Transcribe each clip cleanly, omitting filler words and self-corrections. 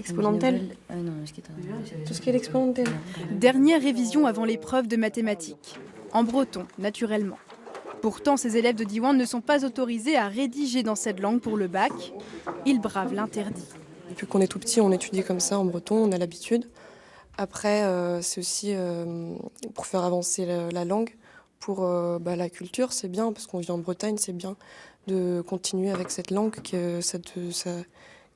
Exponentielle. Tout ce qui est l'exponentielle. Dernière révision avant l'épreuve de mathématiques. En breton, naturellement. Pourtant, ces élèves de Diwan ne sont pas autorisés à rédiger dans cette langue pour le bac. Ils bravent l'interdit. Depuis qu'on est tout petit, on étudie comme ça en breton, on a l'habitude. Après, c'est aussi pour faire avancer la langue. Pour la culture, c'est bien, parce qu'on vit en Bretagne, c'est bien de continuer avec cette langue, que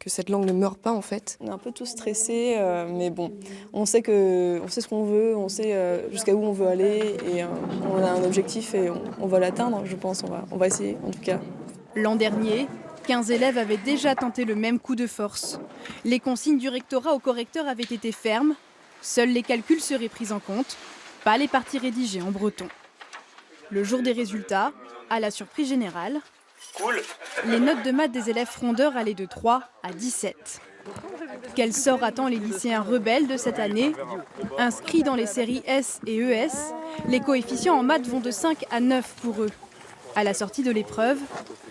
cette langue ne meure pas en fait. On est un peu tous stressés, mais bon, on sait ce qu'on veut, on sait jusqu'à où on veut aller, et on a un objectif et on va l'atteindre, je pense, on va essayer en tout cas. L'an dernier, 15 élèves avaient déjà tenté le même coup de force. Les consignes du rectorat aux correcteurs avaient été fermes. Seuls les calculs seraient pris en compte, pas les parties rédigées en breton. Le jour des résultats, à la surprise générale, les notes de maths des élèves frondeurs allaient de 3 à 17. Quel sort attend les lycéens rebelles de cette année? Inscrits dans les séries S et ES, les coefficients en maths vont de 5 à 9 pour eux. À la sortie de l'épreuve,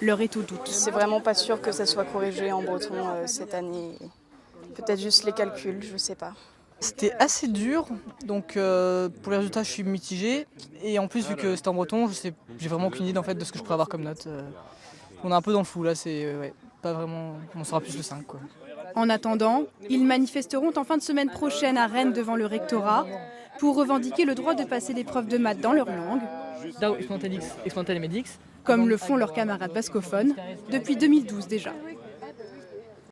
l'heure est au doute. C'est vraiment pas sûr que ça soit corrigé en breton cette année. Peut-être juste les calculs, je sais pas. C'était assez dur, donc pour les résultats je suis mitigé. Et en plus vu que c'était en breton, j'ai vraiment aucune idée en fait, de ce que je pourrais avoir comme note. On est un peu dans le flou là, c'est pas vraiment, on saura plus le 5 quoi. En attendant, ils manifesteront en fin de semaine prochaine à Rennes devant le rectorat pour revendiquer le droit de passer l'épreuve de maths dans leur langue, Exponentielle et Medix, comme le font leurs camarades bascophones depuis 2012 déjà.